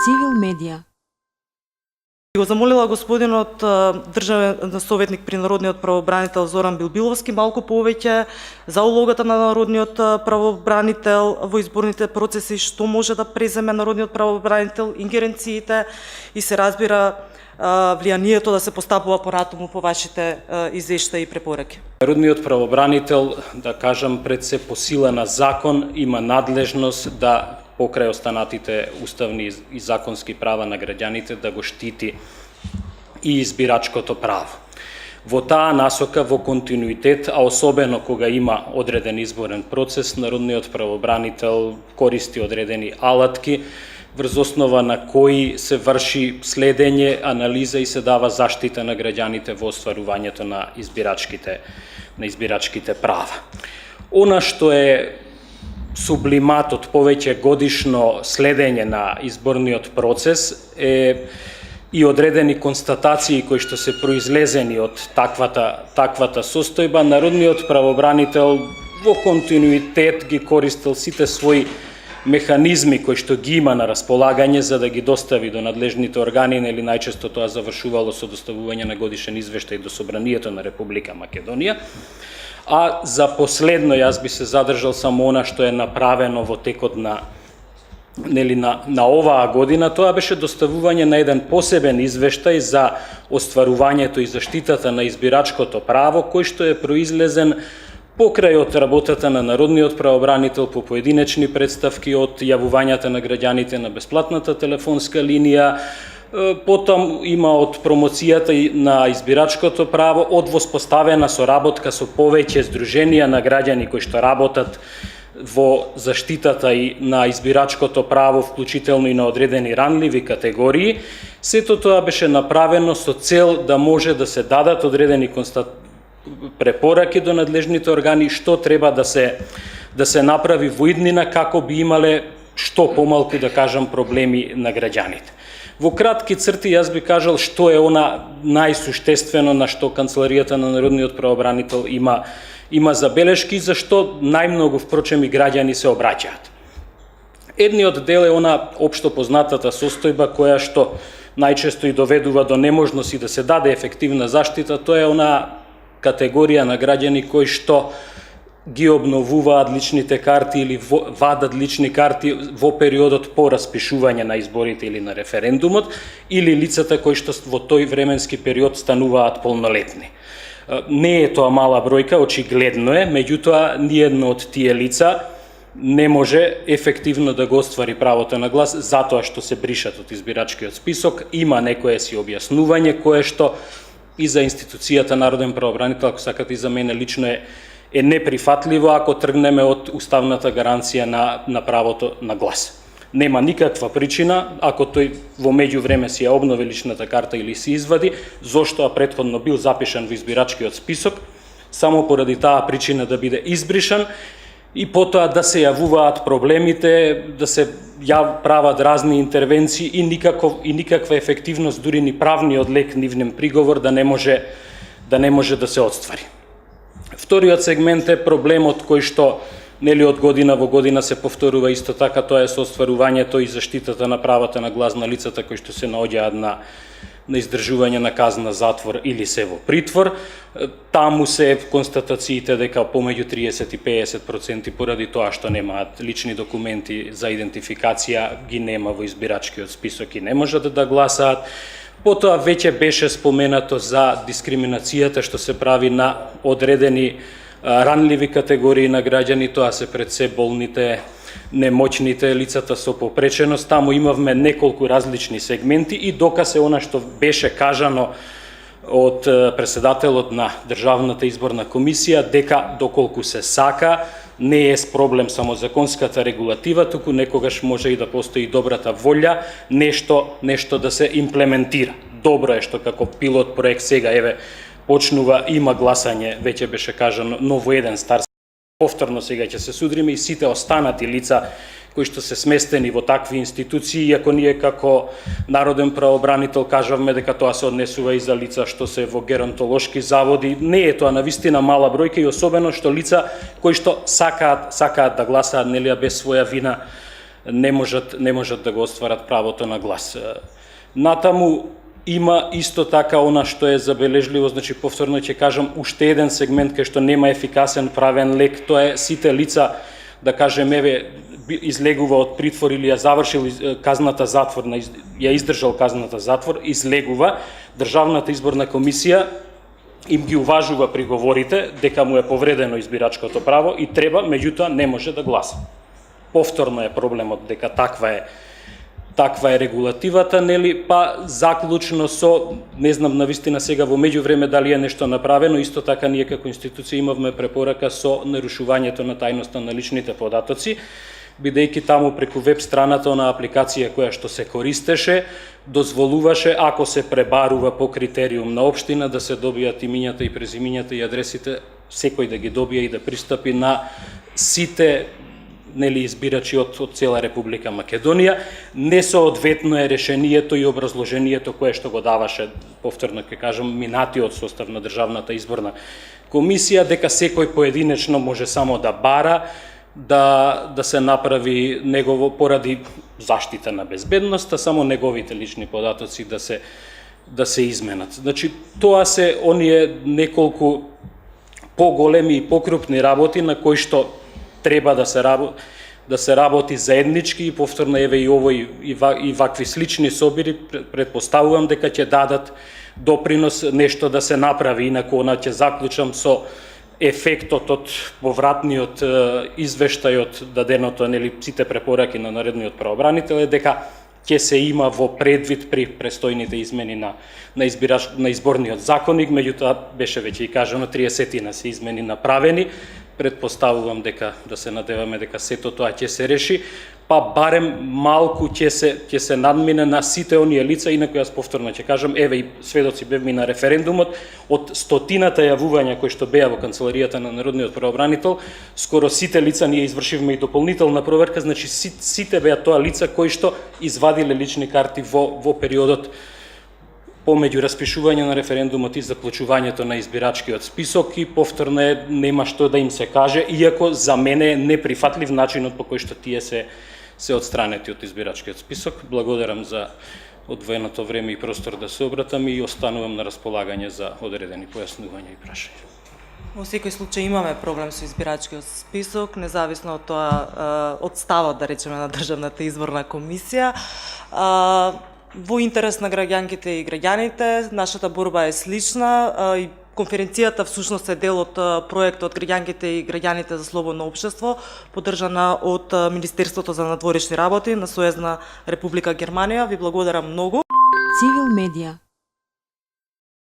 Цивил медија. Го замолила господинот државен советник при народниот правобранител Зоран Билбиловски малку повеќе за улогата на народниот правобранител во изборните процеси, што може да преземе народниот правобранител, ингеренциите и се разбира влијанието да се постапува поратаму по вашите извештаи и препораки. Народниот правобранител, да кажам, пред се по сила на закон има надлежност да покрај останатите уставни и законски права на граѓаните да го штити и избирачкото право. Во таа насока, во континуитет, а особено кога има одреден изборен процес, народниот правобранител користи одредени алатки врз основа на кои се врши следење, анализа и се дава заштита на граѓаните во остварувањето на избирачките права. Она што е сублимат од повеќе годишно следење на изборниот процес е и одредени констатации кои што се произлезени од таквата состојба. Народниот правобранител во континуитет ги користел сите своји механизми кои што ги има на располагање за да ги достави до надлежните органи, или најчесто тоа завршувало со доставување на годишен извештај до Собранието на Република Македонија. А за последно јас би се задржал само она што е направено во текот на оваа година. Тоа беше доставување на еден посебен извештај за остварувањето и заштитата на избирачкото право, кој што е произлезен покрај од работата на народниот правобранител по поединечни представки, од јавувањата на граѓаните на бесплатната телефонска линија, потом има од промоцијата на избирачкото право, од воспоставена соработка со повеќе здруженија на граѓани кои што работат во заштитата и на избирачкото право, вклучително и на одредени ранливи категории. Сето тоа беше направено со цел да може да се дадат одредени препораки до надлежните органи што треба да се направи во иднина како би имале што помалку, да кажам, проблеми на граѓаните. Во кратки црти јас би кажал што е она најсуштествено на што Канцеларијата на народниот правобранител има забелешки, зашто најмногу впрочем и граѓани се обраќаат. Едниот дел е она општо познатата состојба која што најчесто и доведува до неможност и да се даде ефективна заштита, тоа е она категорија на граѓани кои што ги обновуваат личните карти или вадат лични карти во периодот по распишување на изборите или на референдумот, или лицата кои што во тој временски период стануваат полнолетни. Не е тоа мала бројка, очигледно е, меѓутоа ниедно од тие лица не може ефективно да го оствари правото на глас затоа што се бришат од избирачкиот список. Има некое си објаснување кое што и за институцијата народен правобранител, ако сакате и за мене лично е неприфатливо ако тргнеме од уставната гаранција на правото на глас. Нема никаква причина, ако тој во меѓувреме си ја обнови личната карта или си извади, зошто претходно бил запишан во избирачкиот список, само поради таа причина да биде избришан и потоа да се јавуваат проблемите, да се прават разни интервенции и никаква ефективност, дури ни правниот лек нивнем приговор да не може да се отствари. Вториот сегмент е проблемот кој што од година во година се повторува исто така, тоа е со остварувањето и заштитата на правата на глас на лицата кои што се наоѓаат на издржување на казна затвор или се во притвор. Таму се констатациите дека помеѓу 30 и 50% поради тоа што немаат лични документи за идентификација ги нема во избирачкиот список и не можат да гласаат. Потоа веќе беше споменато за дискриминацијата што се прави на одредени ранливи категории на граѓани, тоа се пред се болните, немоќните, лицата со попреченост. Таму имавме неколку различни сегменти и доказ е она што беше кажано од председателот на Државната изборна комисија, дека доколку се сака, не е проблем само законската регулатива, туку некогаш може и да постои добрата волја нешто да се имплементира. Добро е што како пилот проект сега почнува, има гласање, веќе беше кажано, но во еден стар. Повторно сега ќе се судриме и сите останати лица кои што се сместени во такви институции, иако ние како народен правобранител кажавме дека тоа се однесува и за лица што се во геронтолошки заводи, не е тоа навистина мала бројка и особено што лица кои што сакаат да гласаат без своја вина не можат да го остварат правото на глас. Натаму има исто така она што е забележливо, значи повторно ќе кажам, уште еден сегмент кај што нема ефикасен правен лек, тоа е сите лица, да кажем, еве, излегува од притвор или ја завршил казната затвор, ја издржал казната затвор, излегува, Државната изборна комисија им ги уважува приговорите дека му е повредено избирачкото право и треба, меѓутоа не може да гласа. Повторно е проблемот дека таква е регулативата, нели, па заклучно со, не знам навистина сега во меѓувреме дали е нешто направено, исто така ние како институција имавме препорака со нарушувањето на тајноста на личните податоци, бидејќи таму преку веб страната на апликација која што се користеше, дозволуваше, ако се пребарува по критериум на општина, да се добијат имињата и презимињата и адресите, секој да ги добие и да пристапи на сите, нели, избирачи од цела Република Македонија. Несоодветно е решението и образложението кое што го даваше, повторно ќе кажам, минатиот состав на Државната изборна комисија, дека секој поединечно може само да бара, да се направи негово поради заштита на безбедноста, само неговите лични податоци да се изменат. Значи, тоа се оние неколку поголеми и покрупни работи на кои што треба да се работи заеднички и повторно еве и овој и вакви слични собири претпоставувам дека ќе дадат допринос нешто да се направи, инаку она ќе заклучам со ефектот од повратниот извештај од даденото, нели, сите препораки на наредниот правобранител е дека ќе се има во предвид при престојните измени на изборниот законник, меѓутоа беше веќе и кажано 30 се измени направени. Предпоставувам дека да се надеваме дека сето тоа ќе се реши, па барем малку ќе се надмине на сите оние лица, инаку јас повторно ќе кажам, еве и сведоци бевме на референдумот, од стотината јавувања кои што беа во канцеларијата на Народниот правобранител, скоро сите лица ние извршивме и дополнителна проверка, значи сите беа тоа лица кои што извадиле лични карти во периодот помеѓу распишување на референдумот и заклучувањето на избирачкиот список, и повторно нема што да им се каже, иако за мене е неприфатлив начинот по кој што тие се отстранети од избирачкиот список. Благодарам за одвоеното време и простор да се обратам и останувам на располагање за одредени појаснувања и прашања. Во секој случај имаме проблем со избирачкиот список, независно од тоа, од ставот, да речеме, на Државната изборна комисија. Во интерес на граѓанките и граѓаните, нашата борба е слична и конференцијата всушност е дел од проектот Граѓанките и граѓаните за слободно општество, поддржана од Министерството за надворешни работи на Сојузна Република Германија. Ви благодарам многу. Цивил медија.